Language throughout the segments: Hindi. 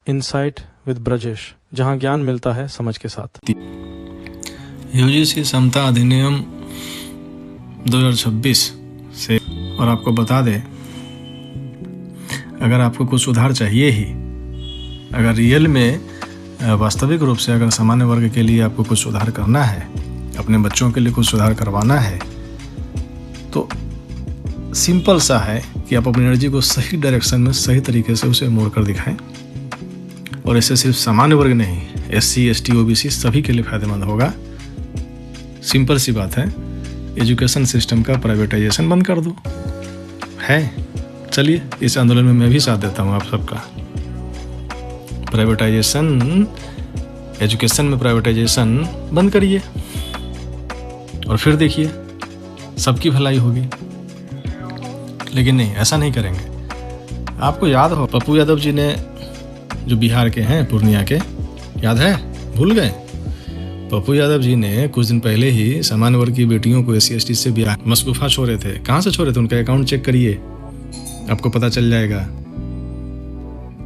इनसाइट विद ब्रजेश, जहां ज्ञान मिलता है समझ के साथ। यूजीसी समता अधिनियम 2026 से, और आपको बता दे, अगर आपको कुछ सुधार चाहिए ही, अगर रियल में वास्तविक रूप से अगर सामान्य वर्ग के लिए आपको कुछ सुधार करना है, अपने बच्चों के लिए कुछ सुधार करवाना है, तो सिंपल सा है कि आप अपनी एनर्जी को सही डायरेक्शन में सही तरीके से उसे मोड़ कर दिखाएं। और ऐसे सिर्फ सामान्य वर्ग नहीं, SC, ST, OBC सभी के लिए फायदेमंद होगा। सिंपल सी बात है, एजुकेशन सिस्टम का प्राइवेटाइजेशन बंद कर दो। है, चलिए इस आंदोलन में मैं भी साथ देता हूँ आप सबका। प्राइवेटाइजेशन, एजुकेशन में प्राइवेटाइजेशन बंद करिए और फिर देखिए सबकी भलाई होगी। लेकिन नहीं, ऐसा नहीं करेंगे। आपको याद हो, पप्पू यादव जी ने, जो बिहार के हैं, पूर्णिया के, याद है, भूल गए? पप्पू यादव जी ने कुछ दिन पहले ही सामान्य वर्ग की बेटियों को SC, ST से ब्याह मशगूफा छोड़े थे। कहाँ से छोड़े थे? उनका अकाउंट चेक करिए, आपको पता चल जाएगा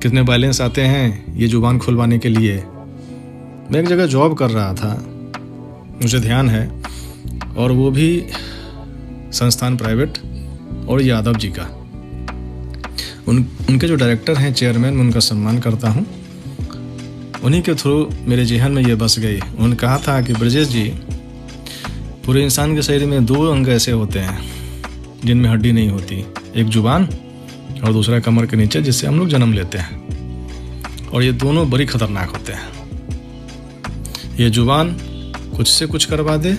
कितने बैलेंस आते हैं ये जुबान खुलवाने के लिए। मैं एक जगह जॉब कर रहा था, मुझे ध्यान है, और वो भी संस्थान प्राइवेट, और यादव जी का, उनके जो डायरेक्टर हैं, चेयरमैन, मैं उनका सम्मान करता हूँ। उन्हीं के थ्रू मेरे जेहन में ये बस गई। उन्होंने कहा था कि ब्रजेश जी, पूरे इंसान के शरीर में 2 अंग ऐसे होते हैं जिनमें हड्डी नहीं होती, एक जुबान और दूसरा कमर के नीचे, जिससे हम लोग जन्म लेते हैं। और ये दोनों बड़ी खतरनाक होते हैं। ये जुबान कुछ से कुछ करवा दे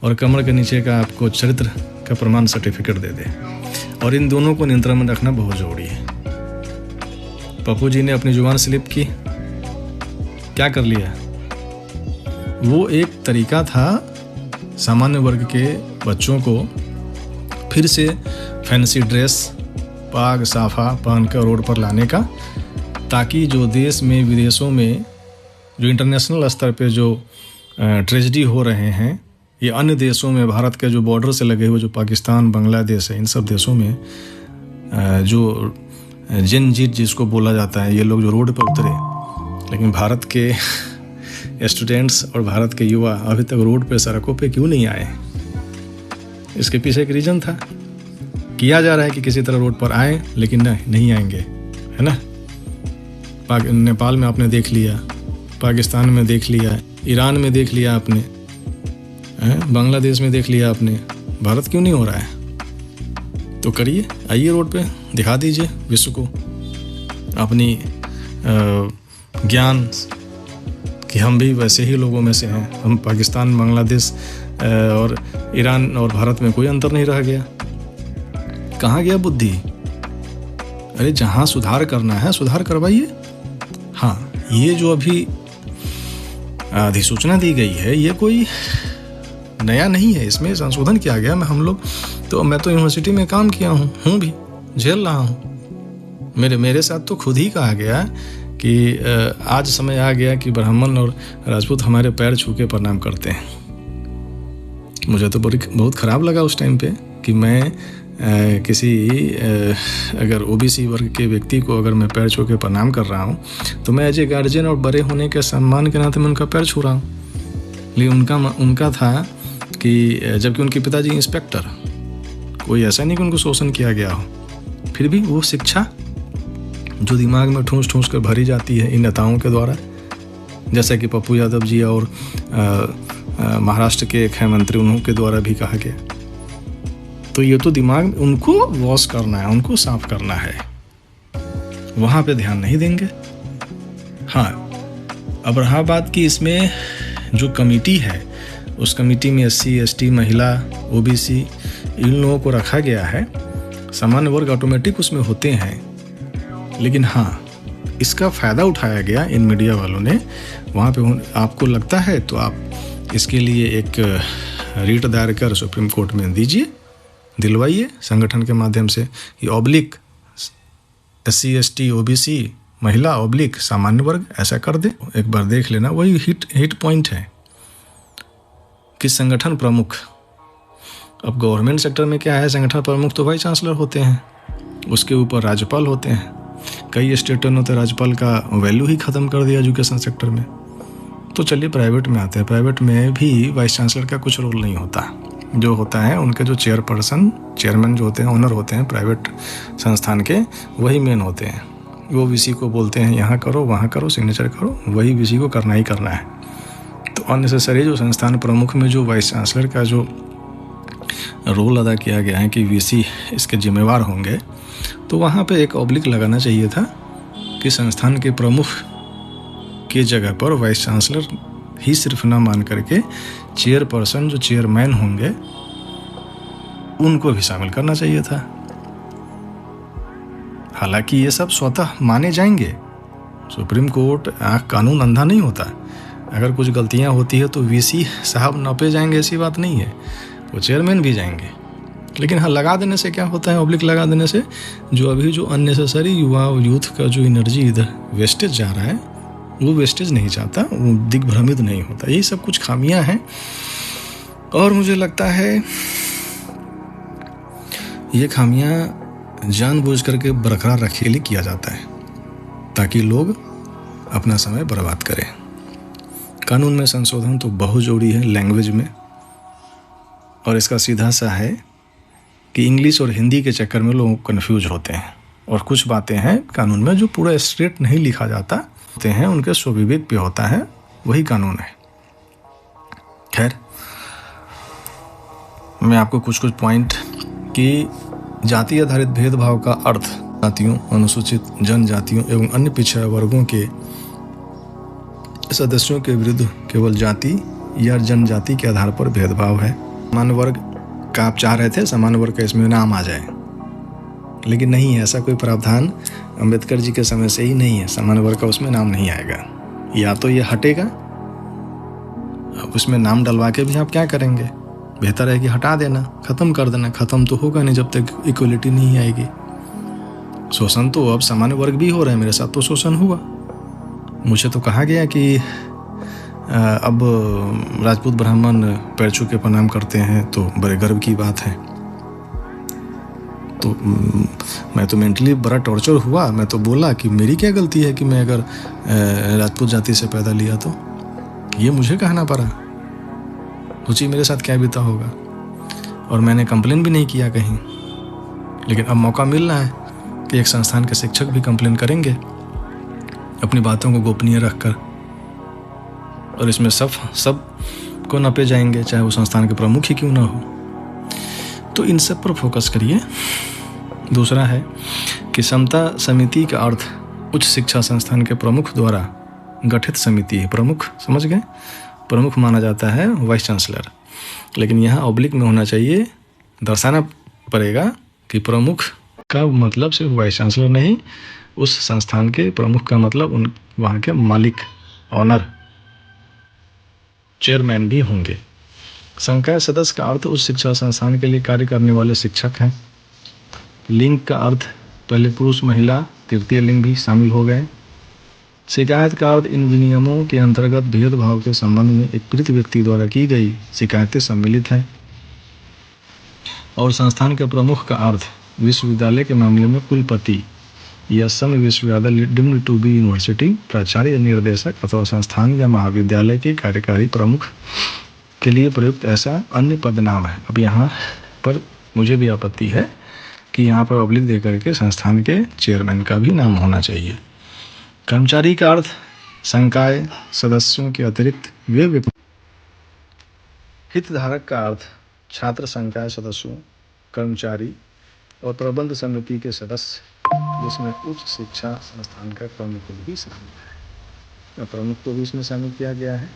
और कमर के नीचे का आपको चरित्र का प्रमाण सर्टिफिकेट दे दे, और इन दोनों को नियंत्रण में रखना बहुत जरूरी है। पप्पू जी ने अपनी जुबान स्लिप की, क्या कर लिया? वो एक तरीका था सामान्य वर्ग के बच्चों को फिर से फैंसी ड्रेस, पाग साफा पहन कर रोड पर लाने का, ताकि जो देश में, विदेशों में, जो इंटरनेशनल स्तर पे जो ट्रेजेडी हो रहे हैं, ये अन्य देशों में, भारत के जो बॉर्डर से लगे हुए जो पाकिस्तान, बांग्लादेश है, इन सब देशों में जो जिन जीत जिसको बोला जाता है, ये लोग जो रोड पर उतरे, लेकिन भारत के स्टूडेंट्स और भारत के युवा अभी तक रोड पे, सड़कों पे क्यों नहीं आए? इसके पीछे एक रीजन था। किया जा रहा है कि किसी तरह रोड पर आए, लेकिन नहीं आएंगे, है ना। नेपाल में आपने देख लिया, पाकिस्तान में देख लिया, ईरान में देख लिया आपने, बांग्लादेश में देख लिया आपने। भारत क्यों नहीं हो रहा है? तो करिए, आइए रोड पे, दिखा दीजिए विश्व को अपनी ज्ञान कि हम भी वैसे ही लोगों में से हैं। हम पाकिस्तान, बांग्लादेश और ईरान और भारत में कोई अंतर नहीं रह गया। कहाँ गया बुद्धि? अरे जहाँ सुधार करना है सुधार करवाइए। हाँ, ये जो अभी अधिसूचना दी गई है, ये कोई नया नहीं है, इसमें संशोधन किया गया। मैं तो यूनिवर्सिटी में काम किया हूँ भी, झेल रहा हूँ। मेरे साथ तो खुद ही कहा गया कि आज समय आ गया कि ब्राह्मण और राजपूत हमारे पैर छू के प्रणाम करते हैं। मुझे तो बहुत खराब लगा उस टाइम पे कि मैं किसी अगर OBC वर्ग के व्यक्ति को अगर मैं पैर छू के प्रणाम कर रहा हूँ, तो मैं एज ए गार्जियन और बड़े होने के सम्मान के नाते मैं उनका पैर छू रहा हूँ। लेकिन उनका था कि जबकि उनके पिताजी इंस्पेक्टर, कोई ऐसा नहीं कि उनको शोषण किया गया हो, फिर भी वो शिक्षा जो दिमाग में ठूंस ठूंस कर भरी जाती है इन नेताओं के द्वारा, जैसा कि पप्पू यादव जी और महाराष्ट्र के एक मंत्री, उन्हों के द्वारा भी कहा गया। तो ये तो दिमाग उनको वॉश करना है, उनको साफ करना है, वहाँ पे ध्यान नहीं देंगे। हाँ, अब रहा बात कि इसमें जो कमेटी है, उस कमेटी में SC, ST, महिला, OBC, इन लोगों को रखा गया है। सामान्य वर्ग ऑटोमेटिक उसमें होते हैं, लेकिन हाँ, इसका फ़ायदा उठाया गया इन मीडिया वालों ने। वहाँ पे आपको लगता है तो आप इसके लिए एक रीट दायर कर सुप्रीम कोर्ट में दीजिए, दिलवाइए संगठन के माध्यम से कि ऑब्लिक SC, ST, OBC, महिला ऑब्लिक सामान्य वर्ग ऐसा कर दे। एक बार देख लेना, वही हिट पॉइंट है कि संगठन प्रमुख। अब गवर्नमेंट सेक्टर में क्या है, संगठन प्रमुख तो वाइस चांसलर होते हैं, उसके ऊपर राज्यपाल होते हैं। कई स्टेटों ने तो राज्यपाल का वैल्यू ही ख़त्म कर दिया एजुकेशन सेक्टर में। तो चलिए प्राइवेट में आते हैं। प्राइवेट में भी वाइस चांसलर का कुछ रोल नहीं होता। जो होता है उनके जो चेयरमैन जो होते हैं, ओनर होते हैं प्राइवेट संस्थान के, वही मेन होते हैं। वो वीसी को बोलते हैं यहाँ करो वहाँ करो, सिग्नेचर करो, वही वीसी को करना ही करना है। तो अननेसेसरी जो संस्थान प्रमुख में जो वाइस चांसलर का जो रोल अदा किया गया है कि वीसी इसके जिम्मेवार होंगे, तो वहाँ पे एक ऑब्लिक लगाना चाहिए था कि संस्थान के प्रमुख की जगह पर वाइस चांसलर ही सिर्फ ना मान करके चेयरपर्सन जो चेयरमैन होंगे उनको भी शामिल करना चाहिए था। हालांकि ये सब स्वतः माने जाएंगे। सुप्रीम कोर्ट कानून अंधा नहीं होता। अगर कुछ गलतियां होती है तो वीसी साहब नपे जाएंगे, ऐसी बात नहीं है, वो चेयरमैन भी जाएंगे। लेकिन हाँ, लगा देने से क्या होता है, ऑब्लिक लगा देने से जो अभी जो अननेसेसरी यूथ का जो एनर्जी इधर वेस्टेज जा रहा है, वो वेस्टेज नहीं चाहता, वो दिग्भ्रमित नहीं होता। यही सब कुछ खामियां हैं और मुझे लगता है ये खामियां जानबूझ करके बरकरार रखने के लिए किया जाता है ताकि लोग अपना समय बर्बाद करें। कानून में संशोधन तो बहुत जरूरी है लैंग्वेज में, और इसका सीधा सा है कि इंग्लिश और हिंदी के चक्कर में लोग कन्फ्यूज होते हैं और कुछ बातें हैं कानून में जो पूरा स्ट्रेट नहीं लिखा जाता होते हैं, उनके स्वविवेक पे होता है, वही कानून है। खैर, मैं आपको कुछ पॉइंट कि जाति आधारित भेदभाव का अर्थ जातियों, अनुसूचित जनजातियों एवं अन्य पिछड़ा वर्गों के सदस्यों के विरुद्ध केवल जाति या जनजाति के आधार पर भेदभाव है। सामान्य वर्ग का आप चाह रहे थे, सामान्य वर्ग का इसमें नाम आ जाए, लेकिन नहीं है, ऐसा कोई प्रावधान अंबेडकर जी के समय से ही नहीं है। सामान्य वर्ग का उसमें नाम नहीं आएगा, या तो ये हटेगा, अब उसमें नाम डलवा के भी आप क्या करेंगे, बेहतर है कि हटा देना, ख़त्म कर देना। ख़त्म तो होगा नहीं जब तक इक्वलिटी नहीं आएगी। शोषण तो अब सामान्य वर्ग भी हो रहा है, मेरे साथ तो शोषण हुआ। मुझे तो कहा गया कि अब राजपूत ब्राह्मण पैर छू के प्रणाम करते हैं, तो बड़े गर्व की बात है। तो मैं तो मेंटली बड़ा टॉर्चर हुआ। मैं तो बोला कि मेरी क्या गलती है कि मैं अगर राजपूत जाति से पैदा लिया, तो ये मुझे कहना पड़ा। सोचिए मेरे साथ क्या बीता होगा। और मैंने कंप्लेन भी नहीं किया कहीं, लेकिन अब मौका मिल रहा है कि एक संस्थान के शिक्षक भी कंप्लेन करेंगे अपनी बातों को गोपनीय रखकर, और इसमें सब को नपे जाएंगे, चाहे वो संस्थान के प्रमुख ही क्यों ना हो। तो इन सब पर फोकस करिए। दूसरा है कि समता समिति का अर्थ उच्च शिक्षा संस्थान के प्रमुख द्वारा गठित समिति है। प्रमुख समझ गए, प्रमुख माना जाता है वाइस चांसलर, लेकिन यहाँ ऑब्लिक में होना चाहिए, दर्शाना पड़ेगा कि प्रमुख का मतलब सिर्फ वाइस चांसलर नहीं, उस संस्थान के प्रमुख का मतलब उन वहाँ के मालिक, ऑनर, चेयरमैन भी होंगे। संकाय सदस्य का अर्थ उस शिक्षा संस्थान के लिए कार्य करने वाले शिक्षक हैं। लिंग का अर्थ पहले पुरुष महिला तृतीय लिंग भी शामिल हो गए। शिकायत का अर्थ इन विनियमों के अंतर्गत भेदभाव के संबंध में एक पीड़ित व्यक्ति द्वारा की गई शिकायतें सम्मिलित हैं। और संस्थान के प्रमुख का अर्थ विश्वविद्यालय के मामले में कुलपति या सम विश्वविद्यालय डीम्ड टू बी यूनिवर्सिटी प्राचार्य, निर्देशक अथवा संस्थान या महाविद्यालय के कार्यकारी प्रमुख के लिए प्रयुक्त ऐसा अन्य पदनाम है। अब यहाँ पर मुझे भी आपत्ति है कि यहाँ पर ऑब्लिक दे करके संस्थान के चेयरमैन का भी नाम होना चाहिए। कर्मचारी का अर्थ संकाय सदस्यों के अतिरिक्त वे व्यक्ति। हितधारक का अर्थ छात्र संकाय सदस्यों, कर्मचारी और प्रबंध समिति के सदस्य, जिसमें उच्च शिक्षा संस्थान का प्रमुख भी शामिल है। प्रमुख को भी इसमें शामिल किया गया है।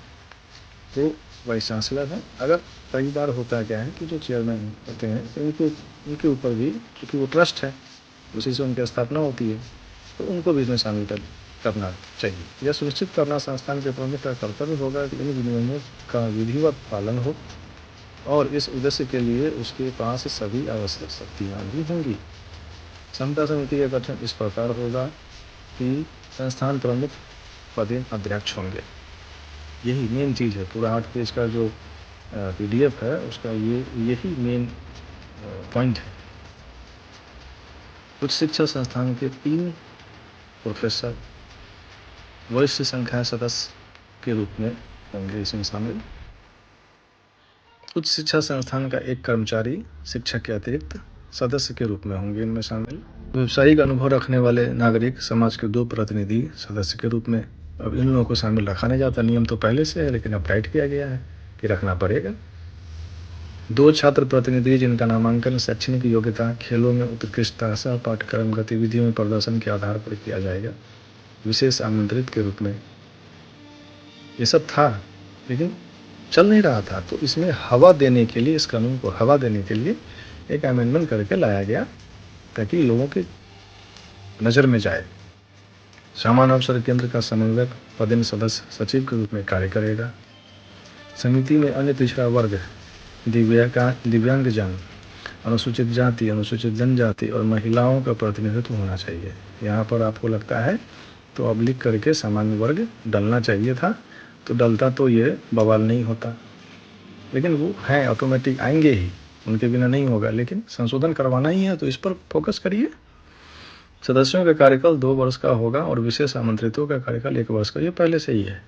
तो वाइस चांसलर है। अगर कई बार होता क्या है कि जो चेयरमैन होते हैं तो उनके ऊपर भी, क्योंकि वो ट्रस्ट है, उसी से उनकी स्थापना होती है, तो उनको भी इसमें शामिल करना चाहिए। यह सुनिश्चित करना संस्थान के प्रमुख का कर्तव्य होगा कि इन विनियमों का विधिवत पालन हो और इस उद्देश्य के लिए उसके पास सभी आवश्यक शक्तियाँ भी होंगी। समता समिति का गठन इस प्रकार होगा कि संस्थान प्रमुख पदेन अध्यक्ष होंगे। यही मेन चीज़ है। पूरा 8 पेज का जो PDF है उसका यही मेन पॉइंट है। उच्च शिक्षा संस्थान के 3 प्रोफेसर, वरिष्ठ संकाय सदस्य के रूप में होंगे इसमें शामिल। उच्च शिक्षा संस्थान का एक कर्मचारी शिक्षक के अतिरिक्त सदस्य के रूप में होंगे इनमें शामिल। व्यावसायिक अनुभव रखने वाले नागरिक समाज के 2 प्रतिनिधि सदस्य के रूप में। अब इन लोगों को शामिल रखा नहीं जाता, नियम तो पहले से है लेकिन अब टाइट किया गया है कि रखना पड़ेगा। 2 छात्र प्रतिनिधि जिनका नामांकन शैक्षणिक योग्यता, खेलों में उत्कृष्टता, सह पाठ्यक्रम गतिविधियों में प्रदर्शन के आधार पर किया जाएगा, विशेष आमंत्रित के रूप में। ये सब था लेकिन चल नहीं रहा था, तो इसमें हवा देने के लिए, इस कानून को हवा देने के लिए एक अमेंडमेंट करके लाया गया ताकि लोगों की नज़र में जाए। समान अवसर केंद्र का समन्वयक पदेन सदस्य सचिव के रूप में कार्य करेगा। समिति में अन्य पिछड़ा वर्ग, दिव्यांगजन, अनुसूचित जाति, अनुसूचित जनजाति और महिलाओं का प्रतिनिधित्व होना चाहिए। यहाँ पर आपको लगता है तो अब लिख करके सामान्य वर्ग डलना चाहिए था, तो डलता तो ये बवाल नहीं होता, लेकिन वो हैं ऑटोमेटिक आएंगे ही, उनके बिना नहीं होगा। लेकिन संशोधन करवाना ही है तो इस पर फोकस करिए। सदस्यों का कार्यकाल 2 वर्ष का होगा और विशेष आमंत्रितों का कार्यकाल 1 वर्ष का। ये पहले से ही है,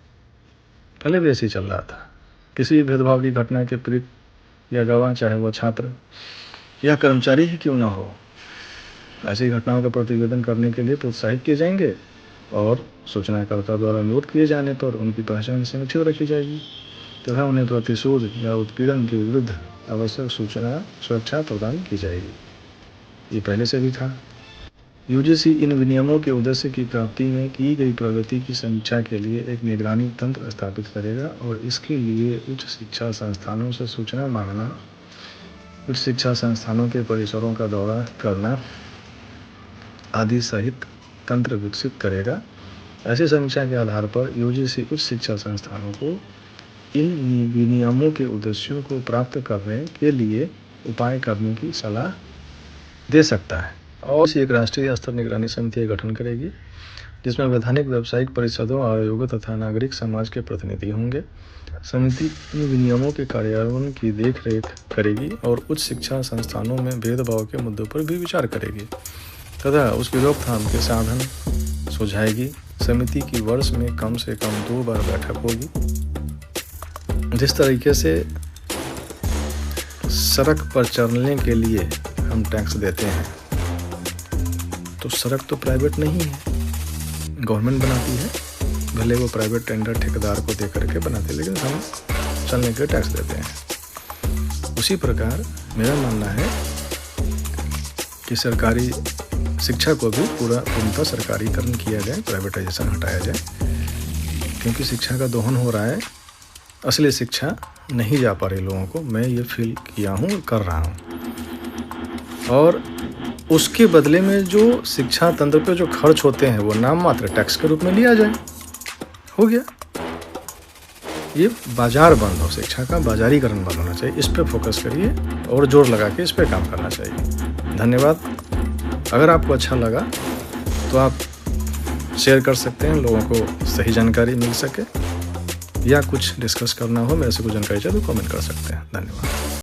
पहले भी ऐसे ही चल रहा था। किसी भी भेदभाव की घटना के पीड़ित या गवाह, चाहे वो छात्र या कर्मचारी ही क्यों ना हो, ऐसी घटनाओं का प्रतिवेदन करने के लिए प्रोत्साहित किए जाएंगे और सूचनाकर्ता द्वारा नोट किए जाने पर उनकी पहचान सुनिश्चित रखी जाएगी तथा उन्हें प्रतिशोध या उत्पीड़न के विरुद्ध आवश्यक सूचना सुरक्षा प्रदान की जाएगी। ये पहले से भी था। यूजीसी इन विनियमों के उद्देश्य की प्राप्ति में की गई प्रगति की समीक्षा के लिए एक निगरानी तंत्र स्थापित करेगा और इसके लिए उच्च शिक्षा संस्थानों से सूचना मांगना, उच्च शिक्षा संस्थानों के परिसरों का दौरा करना आदि सहित तंत्र विकसित करेगा। ऐसी समीक्षा के आधार पर यूजीसी उच्च शिक्षा संस्थानों को इन विनियमों के उद्देश्यों को प्राप्त करने के लिए उपाय करने की सलाह दे सकता है और एक राष्ट्रीय स्तर निगरानी समिति का गठन करेगी जिसमें वैधानिक, व्यावसायिक परिषदों, आयोगों तथा नागरिक समाज के प्रतिनिधि होंगे। समिति इन विनियमों के कार्यान्वयन की देखरेख करेगी और उच्च शिक्षा संस्थानों में भेदभाव के मुद्दों पर भी विचार करेगी तथा उसकी रोकथाम के साधन सुझाएगी। समिति की वर्ष में कम से कम 2 बार बैठक होगी। जिस तरीके से सड़क पर चलने के लिए हम टैक्स देते हैं, तो सड़क तो प्राइवेट नहीं है, गवर्नमेंट बनाती है, भले वो प्राइवेट टेंडर ठेकेदार को दे करके बनाते हैं, लेकिन हम चलने के टैक्स देते हैं। उसी प्रकार मेरा मानना है कि सरकारी शिक्षा को भी पूर्णतः सरकारीकरण किया जाए, प्राइवेटाइजेशन हटाया जाए, क्योंकि शिक्षा का दोहन हो रहा है, असली शिक्षा नहीं जा पा रही लोगों को। मैं ये फील किया हूँ, कर रहा हूँ, और उसके बदले में जो शिक्षा तंत्र पे जो खर्च होते हैं वो नाम मात्र टैक्स के रूप में लिया जाए। हो गया, ये बाजार बंद हो, शिक्षा का बाजारीकरण बंद होना चाहिए। इस पे फोकस करिए और जोर लगा के इस पे काम करना चाहिए। धन्यवाद। अगर आपको अच्छा लगा तो आप शेयर कर सकते हैं, लोगों को सही जानकारी मिल सके, या कुछ डिस्कस करना हो, मेरे से कुछ जानकारी चाहिए तो कमेंट कर सकते हैं। धन्यवाद।